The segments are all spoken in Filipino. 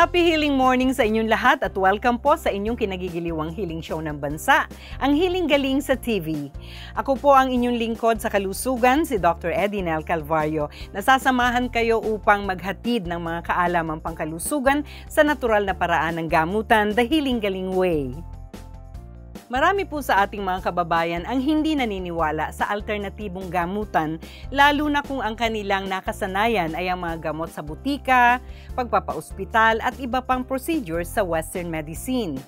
Happy healing morning sa inyong lahat at welcome po sa inyong kinagigiliwang healing show ng bansa, ang Healing Galing sa TV. Ako po ang inyong lingkod sa kalusugan, si Dr. Edinel Calvario. Nasasamahan kayo upang maghatid ng mga kaalamang pangkalusugan sa natural na paraan ng gamutan, the Healing Galing Way. Marami po sa ating mga kababayan ang hindi naniniwala sa alternatibong gamutan, lalo na kung ang kanilang nakasanayan ay ang mga gamot sa butika, pagpapaospital at iba pang procedures sa Western medicine.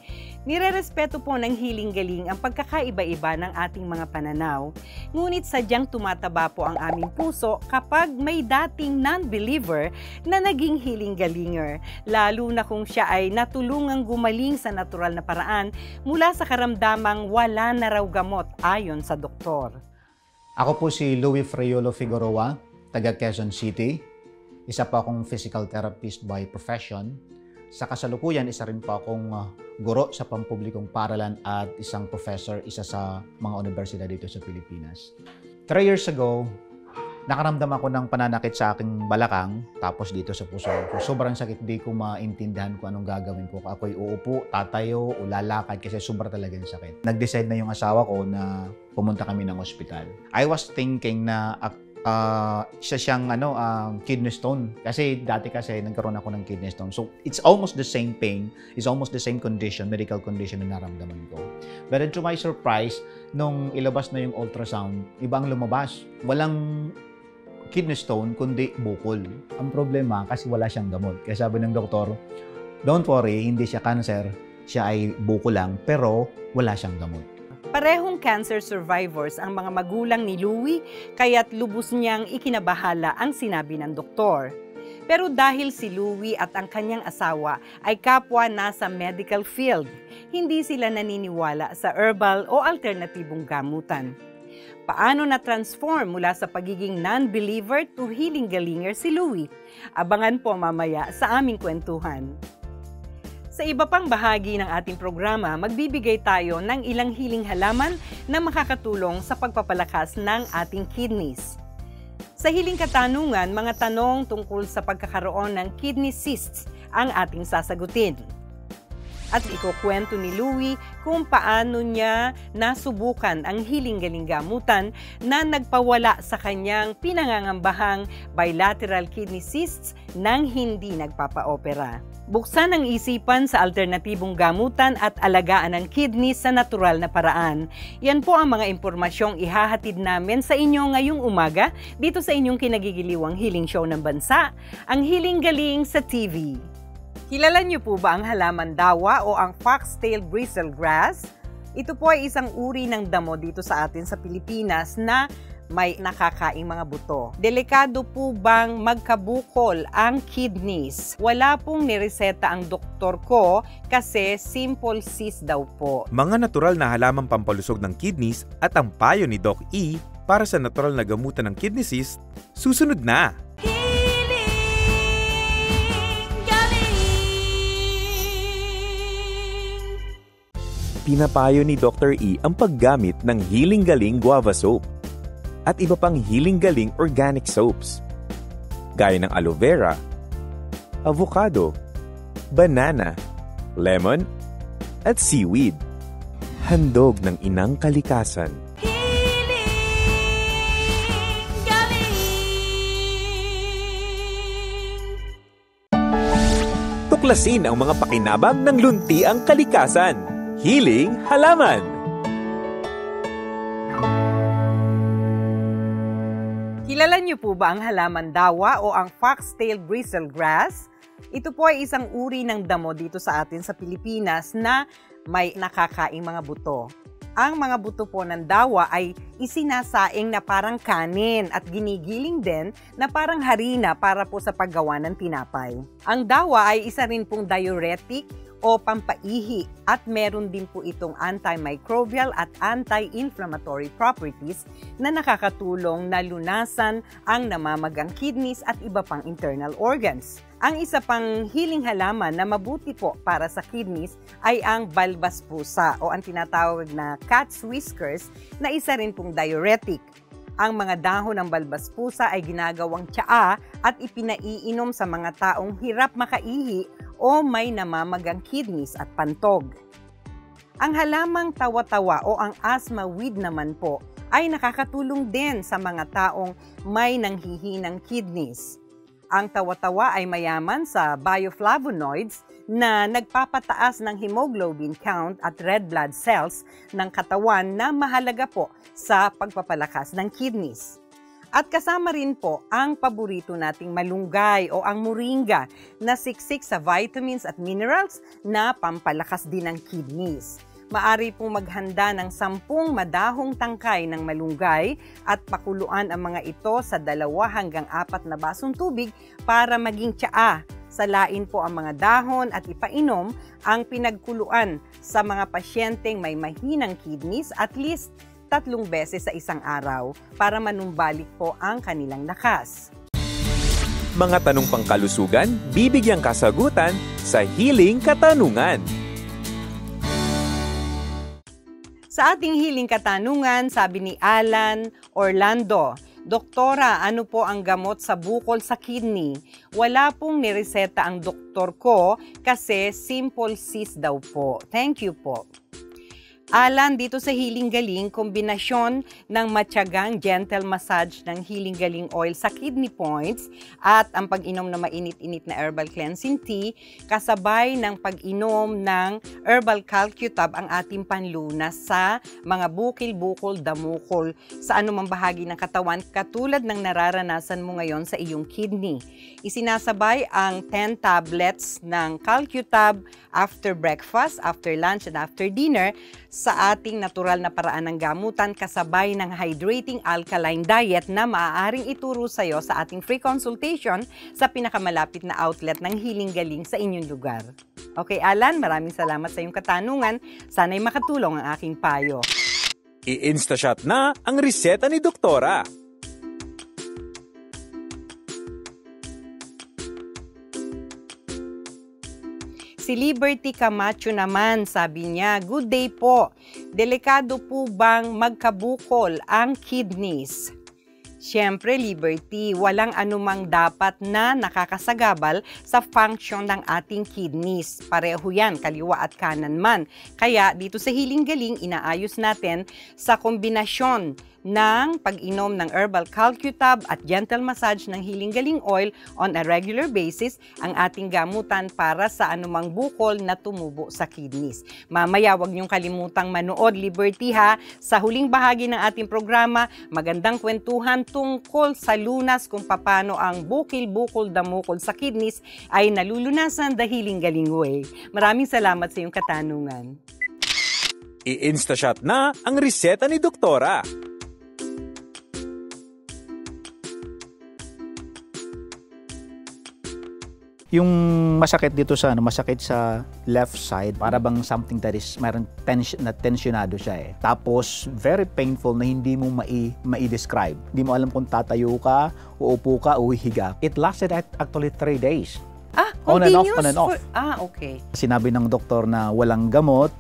Nirerespeto po ng Healing Galing ang pagkakaiba-iba ng ating mga pananaw, ngunit sadyang tumataba po ang aming puso kapag may dating non-believer na naging Healing Galinger, lalo na kung siya ay natulungang gumaling sa natural na paraan mula sa karamdamang wala na raw gamot ayon sa doktor. Ako po si Louis Fraiolo Figueroa, taga Quezon City. Isa po akong physical therapist by profession. Sa kasalukuyan, isa rin po akong guro sa pampublikong paaralan at isang professor, isa sa mga universidad dito sa Pilipinas. 3 years ago, nakaramdam ako ng pananakit sa aking balakang, tapos dito sa puso ko. Sobrang sakit, di ko maintindihan kung anong gagawin ko. Ako'y uupo, tatayo, o lalakad kasi sobra talaga yung sakit. Nag-decide na yung asawa ko na pumunta kami ng ospital. I was thinking na isa siyang kidney stone. Kasi dati nagkaroon ako ng kidney stone. So, it's almost the same pain, it's almost the same condition, medical condition na naramdaman ko. But to my surprise, nung ilabas na yung ultrasound, ibang lumabas. Walang kidney stone, kundi bukol. Ang problema, kasi wala siyang gamot. Kaya sabi ng doktor, don't worry, hindi siya cancer, siya ay bukol lang, pero wala siyang gamot. Parehong cancer survivors ang mga magulang ni Louie, kaya't lubos niyang ikinabahala ang sinabi ng doktor. Pero dahil si Louie at ang kanyang asawa ay kapwa nasa medical field, hindi sila naniniwala sa herbal o alternatibong gamutan. Paano na-transform mula sa pagiging non-believer to Healing Galinger si Louie? Abangan po mamaya sa aming kwentuhan. Sa iba pang bahagi ng ating programa, magbibigay tayo ng ilang healing halaman na makakatulong sa pagpapalakas ng ating kidneys. Sa Healing Katanungan, mga tanong tungkol sa pagkakaroon ng kidney cysts ang ating sasagutin. At ikukwento ni Louie kung paano niya nasubukan ang Healing Galing gamutan na nagpawala sa kanyang pinangangambahang bilateral kidney cysts nang hindi nagpapaopera. Buksan ang isipan sa alternatibong gamutan at alagaan ng kidney sa natural na paraan. Yan po ang mga impormasyong ihahatid namin sa inyo ngayong umaga dito sa inyong kinagigiliwang healing show ng bansa, ang Healing Galing sa TV. Kilala niyo po ba ang halaman dawa o ang foxtail bristlegrass? Ito po ay isang uri ng damo dito sa atin sa Pilipinas na may nakakaing mga buto. Delikado po bang magkabukol ang kidneys? Wala pong nireseta ang doktor ko kasi simple cyst daw po. Mga natural na halamang pampalusog ng kidneys at ang payo ni Doc E para sa natural na gamutan ng kidney cyst, susunod na! Pinapayo ni Dr. E ang paggamit ng Healing Galing Guava Soap at iba pang Healing Galing organic soaps, gaya ng aloe vera, avocado, banana, lemon, at seaweed. Handog ng inang kalikasan. Tuklasin ang mga pakinabang ng luntiang kalikasan. Healing Halaman. Kilala niyo po ba ang halaman dawa o ang foxtail bristlegrass? Ito po ay isang uri ng damo dito sa atin sa Pilipinas na may nakakaing mga buto. Ang mga buto po ng dawa ay isinasaing na parang kanin at ginigiling din na parang harina para po sa paggawa ng tinapay. Ang dawa ay isa rin pong diuretic o pampaihi at meron din po itong antimicrobial at anti-inflammatory properties na nakakatulong na lunasan ang namamagang kidneys at iba pang internal organs. Ang isa pang healing halaman na mabuti po para sa kidneys ay ang balbaspusa o ang tinatawag na cat's whiskers na isa rin pong diuretic. Ang mga dahon ng balbaspusa ay ginagawang tsaa at ipinaiinom sa mga taong hirap makaihi o may namamagang kidneys at pantog. Ang halamang tawa-tawa o ang asthma weed naman po ay nakakatulong din sa mga taong may nanghihinang kidneys. Ang tawa-tawa ay mayaman sa bioflavonoids na nagpapataas ng hemoglobin count at red blood cells ng katawan na mahalaga po sa pagpapalakas ng kidneys. At kasama rin po ang paborito nating malunggay o ang moringa na siksik sa vitamins at minerals na pampalakas din ng kidneys. Maari pong maghanda ng 10 madahong tangkay ng malunggay at pakuluan ang mga ito sa 2 hanggang 4 na basong tubig para maging tsaa. Salain po ang mga dahon at ipainom ang pinagkuluan sa mga pasyenteng may mahinang kidneys at least 3 beses sa isang araw para manumbalik po ang kanilang lakas. Mga tanong pangkalusugan, bibigyang kasagutan sa Hiling Katanungan. Sa ating Hiling Katanungan, sabi ni Alan Orlando, Doktora, ano po ang gamot sa bukol sa kidney? Wala pong nireseta ang doktor ko kasi simple cyst daw po. Thank you po. Alan, dito sa Healing Galing, kombinasyon ng matyagang gentle massage ng Healing Galing oil sa kidney points at ang pag-inom na mainit-init na herbal cleansing tea, kasabay ng pag-inom ng herbal calcutab ang ating panlunas sa mga bukil-bukol, damukol sa anumang bahagi ng katawan katulad ng nararanasan mo ngayon sa iyong kidney. Isinasabay ang 10 tablets ng calcutab after breakfast, after lunch, and after dinner sa ating natural na paraan ng gamutan kasabay ng hydrating alkaline diet na maaaring ituro sa iyo sa ating free consultation sa pinakamalapit na outlet ng Healing Galing sa inyong lugar. Okay, Alan, maraming salamat sa iyong katanungan. Sana'y makatulong ang aking payo. I-instashot na ang reseta ni Doktora. Si Liberty Camacho naman, sabi niya, good day po. Delikado po bang magkabukol ang kidneys? Siyempre, Liberty, walang anumang dapat na nakakasagabal sa function ng ating kidneys. Pareho yan, kaliwa at kanan man. Kaya dito sa Healing Galing, inaayos natin sa kombinasyon ng pag-inom ng herbal calcutab at gentle massage ng Healing Galing oil on a regular basis ang ating gamutan para sa anumang bukol na tumubo sa kidneys. Mamaya, wag niyong kalimutang manood, Liberty ha, sa huling bahagi ng ating programa, magandang kwentuhan tungkol sa lunas kung paano ang bukil-bukol damukol sa kidneys ay nalulunasan the Healing Galing way. Maraming salamat sa iyong katanungan. I-instashot na ang reseta ni Doktora. Yung masakit dito sa masakit sa left side, para bang something that is mayroong tensionado siya eh. Tapos very painful na hindi mo mai-describe. Hindi mo alam kung tatayo ka, uupo ka, uhihiga. It lasted actually 3 days. Continuous? On and off. Okay. Sinabi ng doktor na walang gamot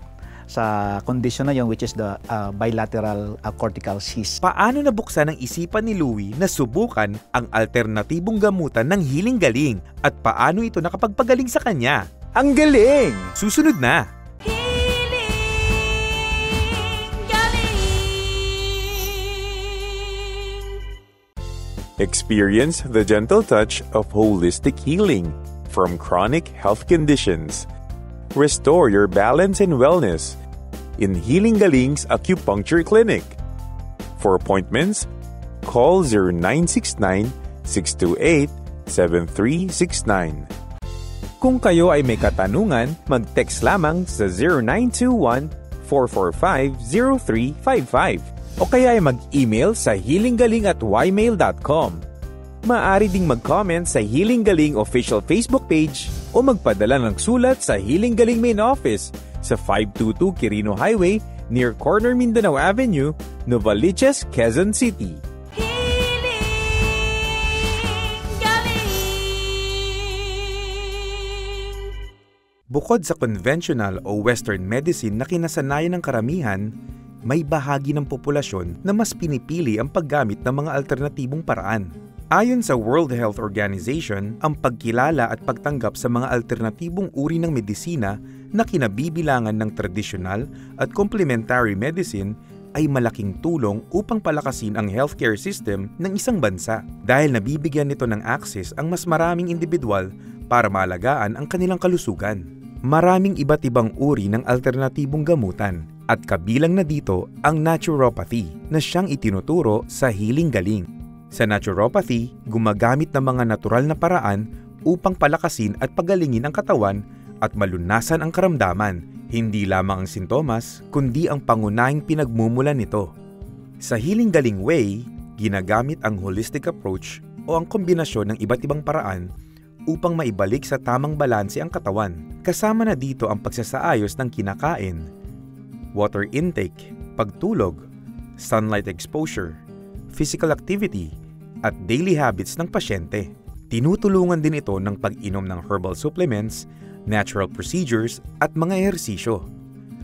sa condition na yun, which is the bilateral cortical cyst. Paano nabuksan ang isipan ni Louie na subukan ang alternatibong gamutan ng Healing Galing at paano ito nakapagpagaling sa kanya? Ang galing! Susunod na! Experience the gentle touch of holistic healing from chronic health conditions. Restore your balance and wellness in Healing Galing's Acupuncture Clinic. For appointments, call 0969-628-7369. Kung kayo ay may katanungan, mag-text lamang sa 0921-445-0355 o kaya ay mag-email sa healinggaling@ymail.com. Maaari ding mag-comment sa Healing Galing official Facebook page o magpadala ng sulat sa Healing Galing Main Office sa 522 Quirino Highway near Corner Mindanao Avenue, Novaliches, Quezon City. Bukod sa conventional o Western medicine na kinasanayan ng karamihan, may bahagi ng populasyon na mas pinipili ang paggamit ng mga alternatibong paraan. Ayon sa World Health Organization, ang pagkilala at pagtanggap sa mga alternatibong uri ng medisina na kinabibilangan ng tradisyonal at complementary medicine ay malaking tulong upang palakasin ang healthcare system ng isang bansa dahil nabibigyan nito ng access ang mas maraming individual para maalagaan ang kanilang kalusugan. Maraming iba't ibang uri ng alternatibong gamutan at kabilang na dito ang naturopathy na siyang itinuturo sa healing galing. Sa naturopathy, gumagamit ng mga natural na paraan upang palakasin at pagalingin ang katawan at malunasan ang karamdaman, hindi lamang ang sintomas, kundi ang pangunahing pinagmumulan nito. Sa healing galing way, ginagamit ang holistic approach o ang kombinasyon ng iba't ibang paraan upang maibalik sa tamang balanse ang katawan. Kasama na dito ang pagsasaayos ng kinakain, water intake, pagtulog, sunlight exposure, physical activity, at daily habits ng pasyente. Tinutulungan din ito ng pag-inom ng herbal supplements, natural procedures, at mga ehersisyo.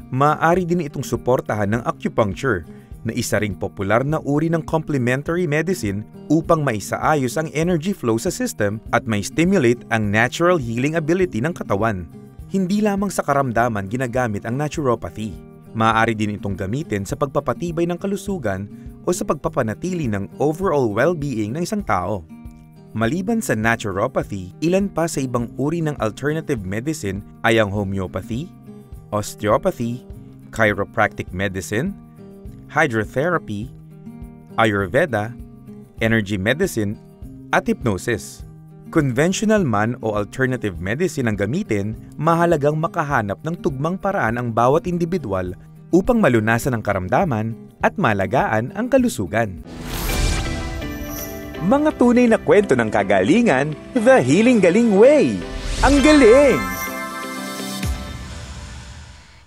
Maaari din itong suportahan ng acupuncture na isa ring popular na uri ng complementary medicine upang maisaayos ang energy flow sa system at mai-stimulate ang natural healing ability ng katawan. Hindi lamang sa karamdaman ginagamit ang naturopathy. Maaari din itong gamitin sa pagpapatibay ng kalusugan o sa pagpapanatili ng overall well-being ng isang tao. Maliban sa naturopathy, ilan pa sa ibang uri ng alternative medicine ay ang homeopathy, osteopathy, chiropractic medicine, hydrotherapy, Ayurveda, energy medicine, at hypnosis. Conventional man o alternative medicine ang gamitin, mahalagang makahanap ng tugmang paraan ang bawat individual upang malunasan ang karamdaman at malagaan ang kalusugan. Mga tunay na kwento ng kagalingan, The Healing Galing Way. Ang galing!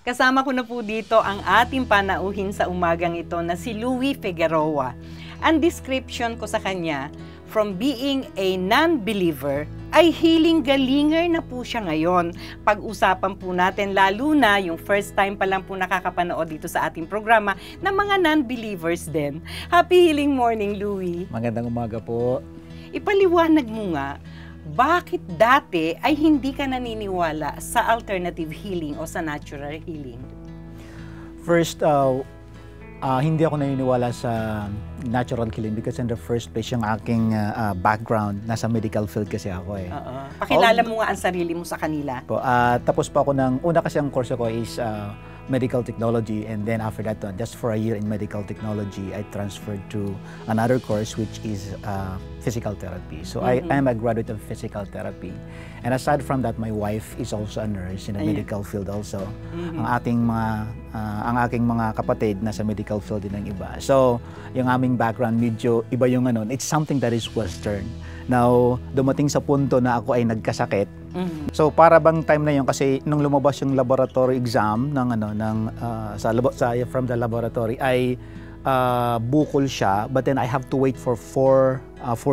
Kasama ko na po dito ang ating panauhin sa umagang ito na si Louie Figueroa. Ang description ko sa kanya, from being a non-believer, ay healing-galinger na po siya ngayon. Pag-usapan po natin lalo na yung first time pa lang po nakakapanood dito sa ating programa ng mga non-believers din. Happy healing morning, Louie. Magandang umaga po. Ipaliwanag mo nga, bakit dati ay hindi ka naniniwala sa alternative healing o sa natural healing? First, hindi ako naniniwala sa natural healing because in the first place, yung aking background, nasa medical field kasi ako eh. Pakilala mo nga ang sarili mo sa kanila. Tapos po ako una kasi ang course ko is medical technology, and then after that, just for a year in medical technology, I transferred to another course which is physical therapy. So I am a graduate of physical therapy. And aside from that, my wife is also a nurse in the medical field also. Ang aking mga kapatid nasa medical field din ng iba. So, yung aming background medyo iba yung it's something that is Western. Now, dumating sa punto na ako ay nagkasakit. So, para bang time na yun kasi nung lumabas yung laboratory exam from the laboratory ay bukol siya, but then I have to wait for 4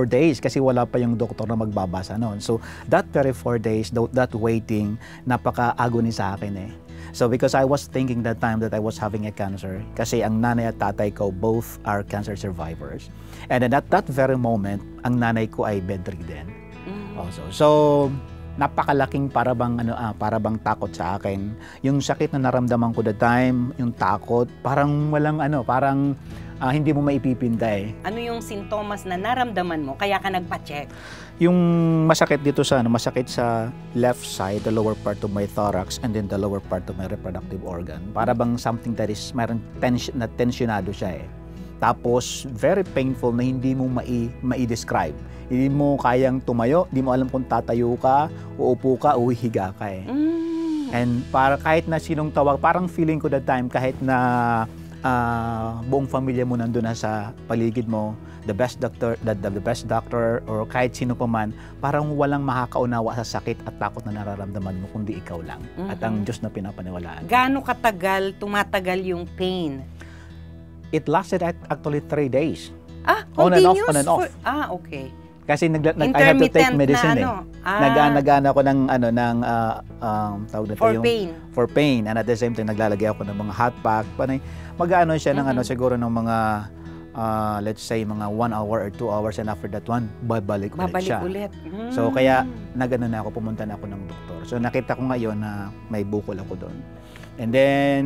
days kasi wala pa yung doktor na magbabasa noon. So, that very 4 days, that waiting, napaka-agony sa akin eh. So, because I was thinking that time that I was having a cancer, kasi ang nanay at tatay ko, both are cancer survivors. And then at that very moment, ang nanay ko ay bedridden. Also. So, napakalaking para bang takot sa akin. Yung sakit na naramdaman ko that time, yung takot, parang walang hindi mo maipipinda eh. Ano yung sintomas na naramdaman mo kaya ka nagpa-check? Yung masakit dito masakit sa left side, the lower part of my thorax, and then the lower part of my reproductive organ. Para bang something that is mayroong tensionado siya eh. Tapos, very painful na hindi mo mai-describe. Hindi mo kayang tumayo, hindi mo alam kung tatayo ka, uupo ka, uhihiga ka eh. And kahit na sinong tawag, parang feeling ko that time, kahit na buong pamilya mo nandun na sa paligid mo, the best doctor, or kahit sino pa man, parang walang makakaunawa sa sakit at takot na nararamdaman mo, kundi ikaw lang. At ang Diyos na pinapaniwalaan. Gaano katagal tumatagal yung pain? It lasted actually 3 days. On and off. Okay. Kasi I have to take medicine Nag-ana ako ng tawag na for pain. And at the same time naglalagay ako ng mga hot pack. Mag-ano siya ng siguro ng mga let's say mga 1 hour or 2 hours, and after that one, babalik siya. ulit. So kaya nagano na ako, pumunta na ako ng doktor. So nakita ko ngayon na may bukol ako doon. And then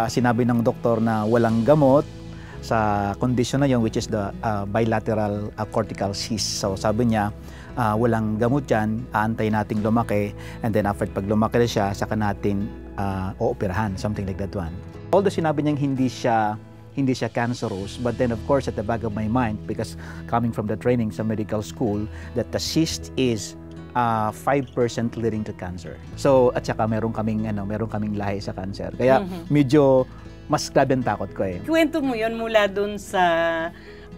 sinabi ng doktor na walang gamot sa condition na yun, which is the bilateral cortical cyst. So sabi niya, walang gamot dyan, aantayin nating lumaki, and then after pag lumaki na siya, saka natin ooperahan, something like that one. Although sinabi niyang hindi siya cancerous, but then of course at the back of my mind, because coming from the training sa medical school, that the cyst is 5% leading to cancer. So at saka meron kaming lahi sa cancer. Kaya medyo mas grabe ang takot ko eh. Kwento mo yun mula dun sa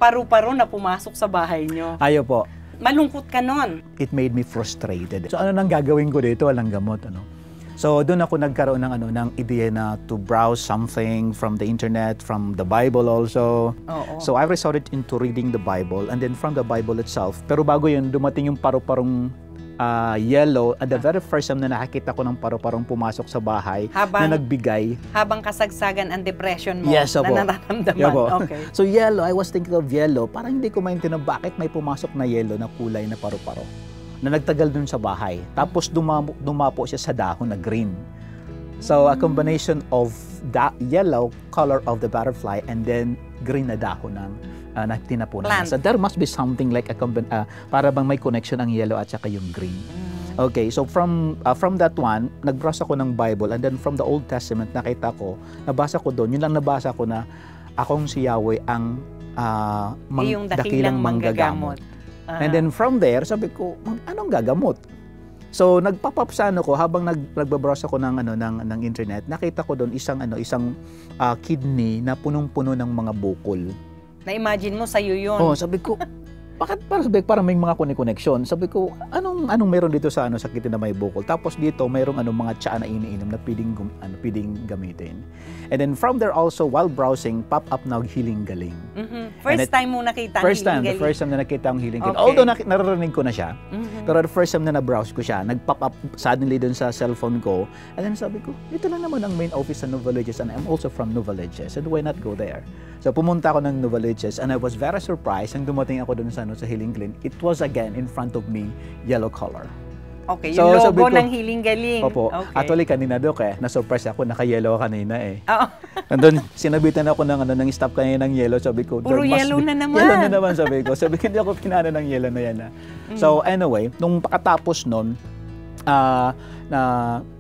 paru-paro na pumasok sa bahay nyo. Ayo po. Malungkot ka nun. It made me frustrated. So ano nang gagawin ko dito? Walang gamot, ano? So doon ako nagkaroon ng idea na to browse something from the internet, from the Bible also. Oo. So I resorted into reading the Bible, and then from the Bible itself. Pero bago yun, dumating yung paru-parong yellow, at the very first time na nakakita ko ng paru-parong pumasok sa bahay na nagbigay. Habang kasagsagan ang depression mo, yes, na nararamdaman. Opo. Okay. So yellow, I was thinking of yellow. Parang hindi ko maintindihan bakit may pumasok na yellow na kulay na paru-paro na nagtagal dun sa bahay. Tapos dumapo siya sa dahon na green. So a combination of that yellow color of the butterfly and then green na dahon ng na tinapunan. So there must be something like para bang may connection ang yellow at saka yung green. Okay, so from that one, nagbrowse ako ng Bible, and then from the Old Testament nakita ko, nabasa ko doon, yun lang nabasa ko na akong si Yahweh ang yung dakilang manggagamot. And then from there, sabi ko, anong gagamot? So nagpop-up sa ko habang nagbabrowse ako ng internet, nakita ko doon isang kidney na punong-puno ng mga bukol. Na-imagine mo sa'yo yun. Oh, sabi ko, bakit parang may mga connection? Sabi ko, anong meron dito sa kidney na may bukol? Tapos dito mayroong mga tsaa na iniinom na pwedeng gamitin. And then from there also, while browsing, pop up na Healing Galing. First time mo nakita ang Healing Galing? The first time na nakita ang Healing Galing. Okay. Although naririnig ko na siya, pero the first time na na-browse ko siya, nag-pop up suddenly dun sa cellphone ko. And then sabi ko, ito lang naman ang main office sa Novaliches, and I'm also from Novaliches, and why not go there? So pumunta ako ng Novaliches, and I was very surprised nang dumating ako dun sa Healing Galing. It was again in front of me, yellow color. Okay, yung so, logo ng Healing Galing. Opo. Okay. Actually, kanina na-surprise ako, naka-yellow kanina eh. Oo. Andun, sinabitan ako ng stop kanina ng yellow, sabi ko, puro yellow na naman. Yellow na naman, sabi ko. Sabi ko, hindi ako pinana ng yellow na yan. So, anyway, nung pakatapos nun, na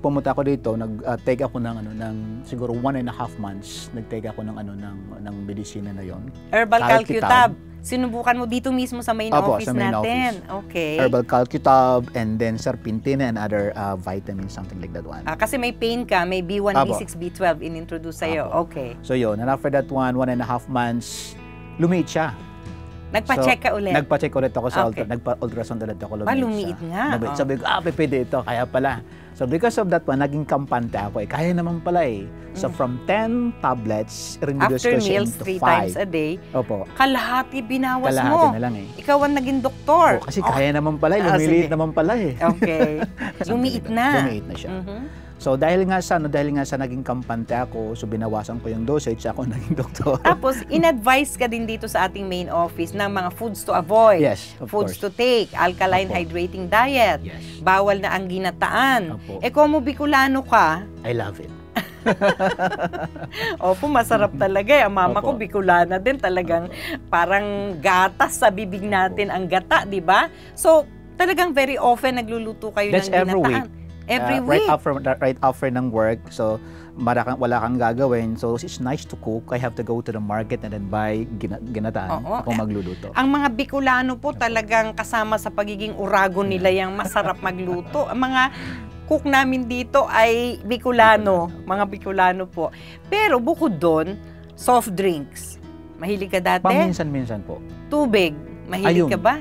pumunta ako dito, nag-take ako ng siguro 1.5 months, nag-take ako ng medisina na yon. Herbal Calcutab. Sinubukan mo dito mismo sa main office sa main natin. Office. Okay. Herbal Calcutab, and then serpentina and other vitamins, something like that one. Kasi may pain ka, may B1, B6, B12 in-introduce sa'yo. Okay. So yun, and after that 1.5 months, lumiit siya. Nagpa-check ka ulit? Nagpa-check ulit ako sa nagpa-ultrasound ulit ako. Lumiit nga. Sabi ko, pwede ito, kaya pala. So because of that one, naging kampante ako eh. Kaya naman pala eh. So from 10 tablets, reduce ko siya into 5. After meals, 3 times a day, opo, kalahati binawas mo. Kalahati na lang eh. Ikaw ang naging doktor. Kasi kaya naman pala eh. Lumiliit naman pala eh. Okay. Lumiit na. Lumiit na siya. So dahil nga sa naging kampante ako, so binawasan ko yung dosage, ako naging doktor. Tapos in-advise ka din dito sa ating main office ng mga foods to avoid, yes, foods course. to take, alkaline hydrating diet, yes, bawal na ang ginataan. Como Bicolano ka, I love it. Opo, masarap talaga eh. Ang mama ko Bicolana din, talagang parang gatas sa bibig natin ang gata, di ba? So talagang very often nagluluto kayo ng ginataan. Every week. Every week? Right after ng work, so wala kang gagawin, so it's nice to cook. I have to go to the market and then buy ginataan. Ako magluluto. Ang mga Bicolano po talagang kasama sa pagiging urago nila yung masarap magluto. Ang mga cook namin dito ay Bicolano, mga Bicolano po. Pero bukod doon, soft drinks. Mahilig ka dati? Paminsan-minsan po. Tubig, mahilig ka ba?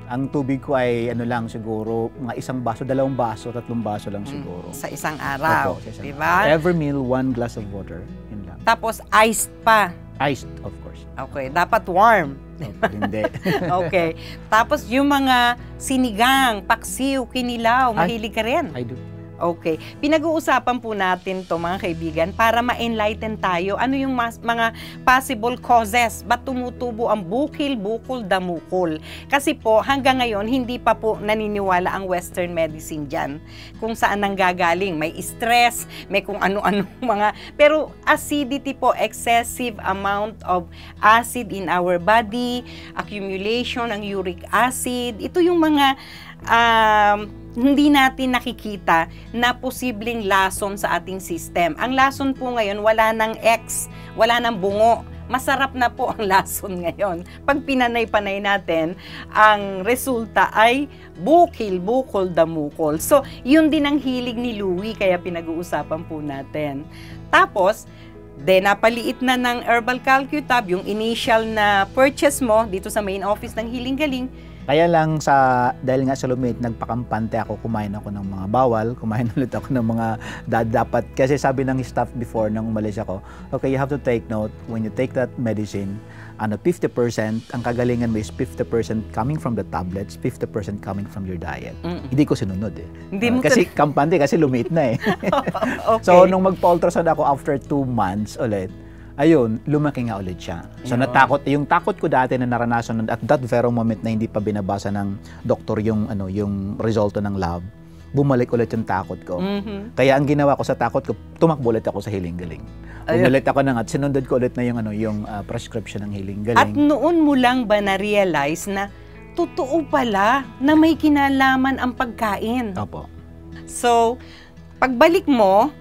Ang tubig ko ay ano lang siguro, mga 1 baso, 2 baso, 3 baso lang siguro. Sa isang araw, di ba? Every meal, 1 glass of water. Yun lang. Tapos iced pa. Iced, of course. Okay, dapat warm. Hindi. Okay. Tapos yung mga sinigang, paksiw, kinilaw, mahilig ka rin? I do. Okay. Pinag-uusapan po natin to mga kaibigan para ma-enlighten tayo. Ano yung mga possible causes? Ba't tumutubo ang bukil, bukol, damukol? Kasi po hanggang ngayon hindi pa po naniniwala ang Western medicine dyan. Kung saan nanggagaling. May stress, may kung ano-ano mga... Pero acidity po, excessive amount of acid in our body, accumulation ng uric acid. Ito yung mga... hindi natin nakikita na posibleng lason sa ating system. Ang lason po ngayon, wala ng X, wala ng bungo. Masarap na po ang lason ngayon. Pag pinanay-panay natin, ang resulta ay bukil, bukol, damukol. So, yun din ang hilig ni Louie, kaya pinag-uusapan po natin. Tapos, napaliit na ng Herbal Calcutab, yung initial na purchase mo dito sa main office ng Healing Galing. Kaya lang dahil nga sa lumit, nagpakampante ako, kumain ako ng mga bawal, kumain ulit ako ng mga dapat. Kasi sabi ng staff before nang umalis ako, okay, you have to take note, when you take that medicine, 50%, ang kagalingan mo is 50% coming from the tablets, 50% coming from your diet. Hindi ko sinunod eh. Hindi mo kasi kampante, kasi lumit na eh. Okay. So, nung magpa-ultrasound ako after 2 months ulit, ayun, lumaki nga ulit siya. So natakot, yung takot ko dati na naranasan at that very moment na hindi pa binabasa ng doktor yung resulto ng lab, bumalik ulit yung takot ko. Kaya ang ginawa ko sa takot ko, tumakbo ulit ako sa Healing Galing. Bumalik ako at sinunod ko ulit na yung prescription ng Healing Galing. At noon mo lang ba na-realize na totoo pala na may kinalaman ang pagkain? Opo. So, pagbalik mo,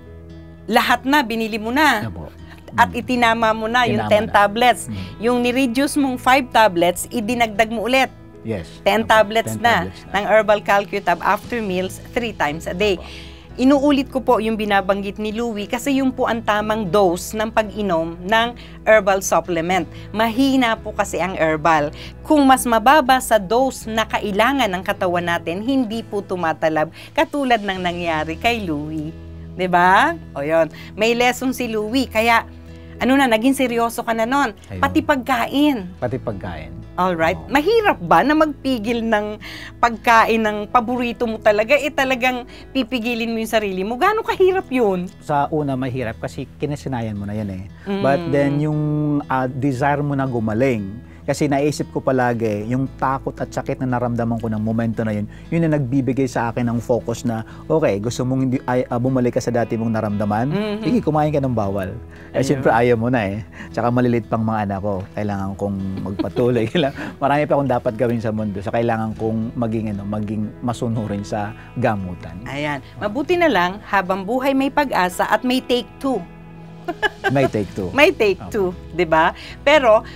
lahat na, binili mo na. Opo. At itinama mo na yung 10 tablets. Yung ni-reduce mong 5 tablets, idinagdag mo ulit. Yes. 10 tablets 10 na tablets ng Herbal Calcutab after meals 3 times a day. Inuulit ko po yung binabanggit ni Louie kasi yung po ang tamang dose ng pag-inom ng herbal supplement. Mahina po kasi ang herbal. Kung mas mababa sa dose na kailangan ng katawan natin, hindi po tumatalab katulad ng nangyari kay Louie. 'Di ba? O yun. May lesson si Louie. Kaya, naging seryoso ka na nun. Ayun. Pati pagkain. Pati pagkain. Alright. Mahirap ba na magpigil ng pagkain ng paborito mo talaga? Talagang pipigilin mo yung sarili mo. Gaano kahirap yun? Sa una, mahirap kasi kinasinayan mo na yan eh. But then, yung desire mo na gumaling, kasi naisip ko palagi, yung takot at sakit na naramdaman ko ng momento na yun, yun na nagbibigay sa akin ng focus na, okay, gusto mong bumalik ka sa dati mong naramdaman, sige, kumain ka ng bawal. Siyempre, ayaw mo na eh. Tsaka malilit pang mga anak ko, kailangan kong magpatuloy. Marami pa akong dapat gawin sa mundo. So, kailangan kong maging masunurin sa gamutan. Ayan. Mabuti na lang, habang buhay may pag-asa at may take 2. May take 2. May take 2, 'di ba? Pero,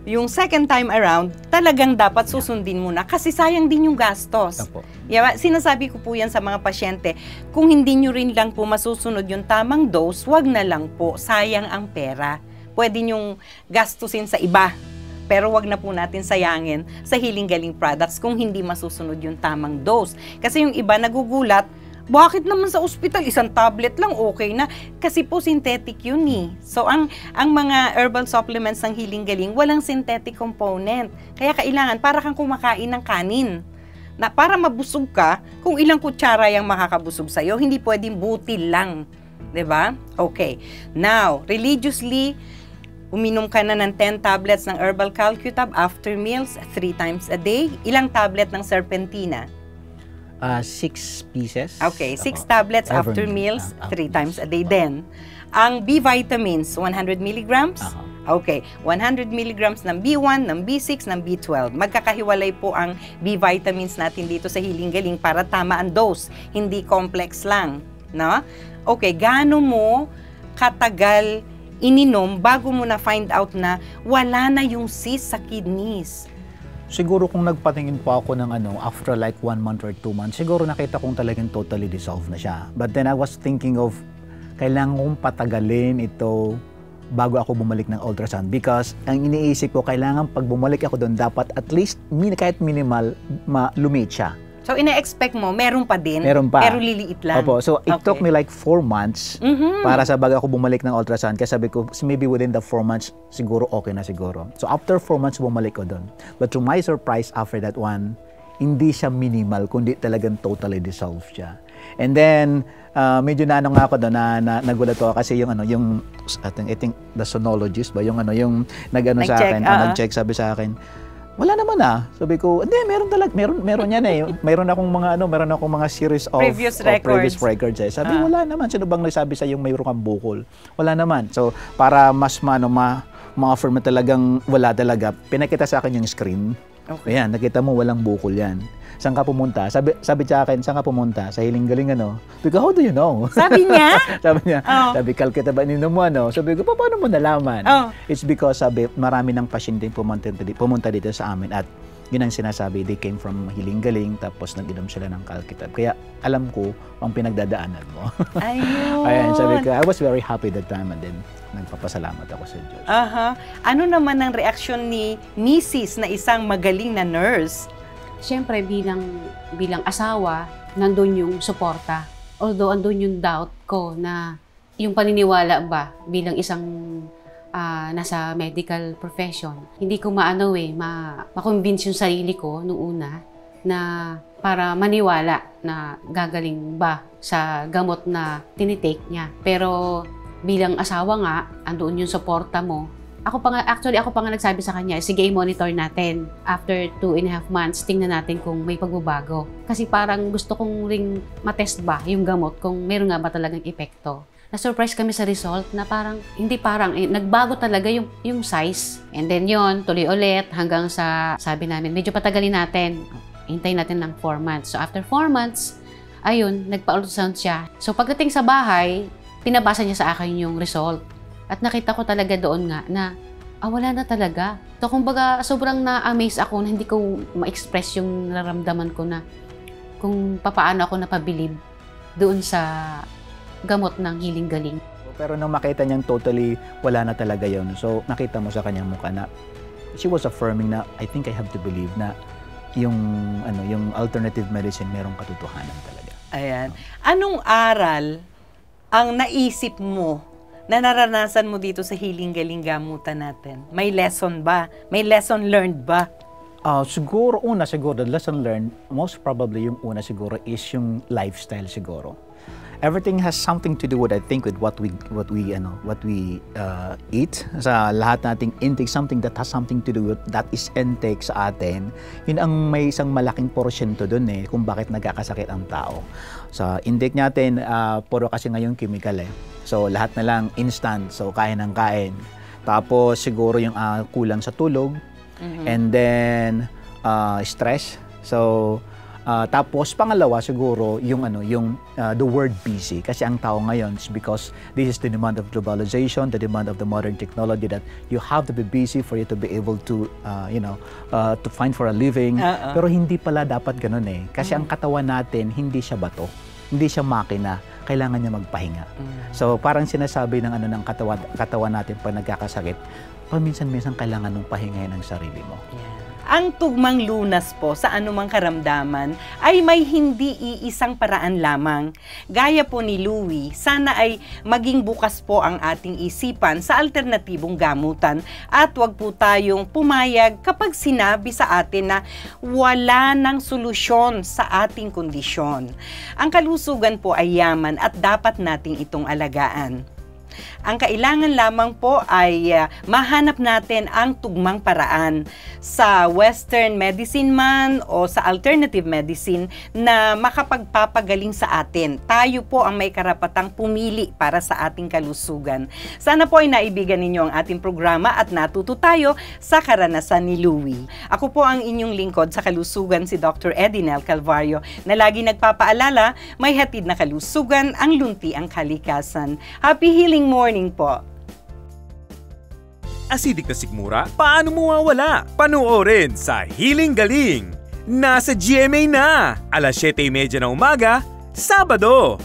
yung second time around, talagang dapat susundin mo na kasi sayang din yung gastos. Opo. Sinasabi ko po yan sa mga pasyente, kung hindi nyo rin lang po masusunod yung tamang dose, wag na lang po, sayang ang pera. Pwede nyong gastusin sa iba, pero wag na po natin sayangin sa Healing Galing products kung hindi masusunod yung tamang dose. Kasi yung iba nagugulat, bakit naman sa ospital, 1 tablet lang okay na? Kasi po synthetic yun eh. So, ang mga herbal supplements ng Healing Galing, walang synthetic component. Kaya kailangan, para kang kumakain ng kanin. Na para mabusog ka, kung ilang kutsara yung makakabusog sa'yo, hindi pwedeng butil lang. 'Di ba? Okay. Now, religiously, uminom ka na ng 10 tablets ng Herbal Calcutab after meals, 3 times a day. Ilang tablet ng Serpentina? 6 pieces. Okay, 6 tablets after meals, 3 times a day din. Ang B vitamins, 100 milligrams. Okay, 100 milligrams ng B1, ng B6, ng B12. Magkakahiwalay po ang B vitamins natin dito sa Healing Galing para tama ang dose, hindi complex lang, no? Okay, gaano mo katagal ininom bago mo na find out na wala na yung cyst sa kidneys? Siguro kung nagpatingin po ako ng after like 1 month or 2 months, siguro nakita kong talagang totally dissolved na siya. But then I was thinking of, kailangan kong patagalin ito bago ako bumalik ng ultrasound. Because ang iniisip ko, kailangan pag bumalik ako doon, dapat at least, kahit minimal, lumit siya. So, ina-expect mo, meron pa din, meron pa. Pero liliit lang. Opo. So, it took me like 4 months para sa bago ako bumalik ng ultrasound. Kasi sabi ko, maybe within the 4 months, siguro okay na siguro. So, after 4 months, bumalik ko doon. But to my surprise, after that one, hindi siya minimal, kundi talagang totally dissolved siya. And then, medyo na nga ako doon na nagulat ako kasi yung I think the sonologist ba yung sa akin, nag-check, sabi sa akin, wala naman sabi ko, hindi, meron yan meron akong mga series of previous records sabi, wala naman, sino bang nagsabi sa yung mayroon kang bukol, wala naman. So para mas ma-affirm na talagang wala talaga, pinakita sa akin yung screen. Okay. Ayan, nakita mo walang bukol yan. Saan ka pumunta? Sabi sa akin, saan ka pumunta? Sa Hiling Galing Because how do you know? Sabi niya? Sabi, Calcutta ba ininom mo Sabi ko, paano mo nalaman? It's because sabi, marami ng pasyente pumunta dito sa amin at yun ang sinasabi, they came from Hiling Galing tapos nag-inom sila ng Calcutta. Kaya alam ko ang pinagdadaanan mo. Ayun. Ayan, sabi ko, I was very happy that time and then nagpapasalamat ako sa Diyos. Ano naman ang reaksyon ni Mrs. na isang magaling na nurse? Siyempre, bilang asawa, nandun yung suporta. Although, andun yung doubt ko na yung paniniwala ba bilang isang nasa medical profession. Hindi ko ma-convince yung sarili ko noong una na para maniwala na gagaling ba sa gamot na tinitake niya. Pero bilang asawa nga, andun yung suporta mo. Ako pa nga nagsabi sa kanya, sige, monitor natin. After 2.5 months, tingnan natin kung may pagbabago. Kasi parang gusto kong ring matest ba yung gamot kung meron nga ba talagang epekto. Na-surprise kami sa result na nagbago talaga yung size. And then yon tuloy ulit hanggang sa sabi namin, medyo patagalin natin. Hintayin natin ng 4 months. So after 4 months, ayun, nagpa-ultrasound siya. So pagdating sa bahay, pinabasa niya sa akin yung result. At nakita ko talaga doon nga na wala na talaga. So kumbaga sobrang na-amaze ako na hindi ko ma-express yung nararamdaman ko na kung paano ako napabilib doon sa gamot ng Hiling Galing. Pero nung makita niyang totally wala na talaga yun, so nakita mo sa kanyang mukha na she was affirming na I think I have to believe na yung alternative medicine merong katotohanan talaga. Ayan. Anong aral ang naisip mo na naranasan mo dito sa Hiling Galing gamutan natin? May lesson ba? May lesson learned ba? Siguro, the lesson learned, most probably yung una siguro is yung lifestyle siguro. Everything has something to do with, I think, with what we eat. Sa lahat nating intake, something that has something to do with that is intake sa atin. Yun ang may isang malaking porsyento dun kung bakit nagkakasakit ang tao. Sa intake natin, puro kasi ngayon chemical So lahat na lang instant, so kain ng kain. Tapos siguro yung kulang sa tulog, and then stress. So tapos pangalawa siguro yung the word busy, kasi ang tao ngayon is because this is the demand of globalization, the demand of the modern technology that you have to be busy for you to be able to to find for a living. Pero hindi pala dapat ganun kasi ang katawan natin hindi siya bato, hindi siya makina, kailangan niya magpahinga. So parang sinasabi ng ng katawan natin pag nagkakasakit, paminsan-minsan kailangan ng pahingahin ang sarili mo. Ang tugmang lunas po sa anumang karamdaman ay may hindi iisang paraan lamang. Gaya po ni Louie, sana ay maging bukas po ang ating isipan sa alternatibong gamutan at wag po tayong pumayag kapag sinabi sa atin na wala nang solusyon sa ating kondisyon. Ang kalusugan po ay yaman at dapat nating itong alagaan. Ang kailangan lamang po ay mahanap natin ang tugmang paraan sa Western medicine man o sa alternative medicine na makapagpapagaling sa atin. Tayo po ang may karapatang pumili para sa ating kalusugan. Sana po ay naibigan ninyo ang ating programa at natuto tayo sa karanasan ni Louie. Ako po ang inyong lingkod sa kalusugan, si Dr. Edinel Calvario, na lagi nagpapaalala, may hatid na kalusugan, ang lunti ang kalikasan. Happy healing morning po. Acidic na sikmura? Paano mawawala? Panoorin sa Hiling Galing. Nasa GMA na! 7:30 ng umaga, Sabado.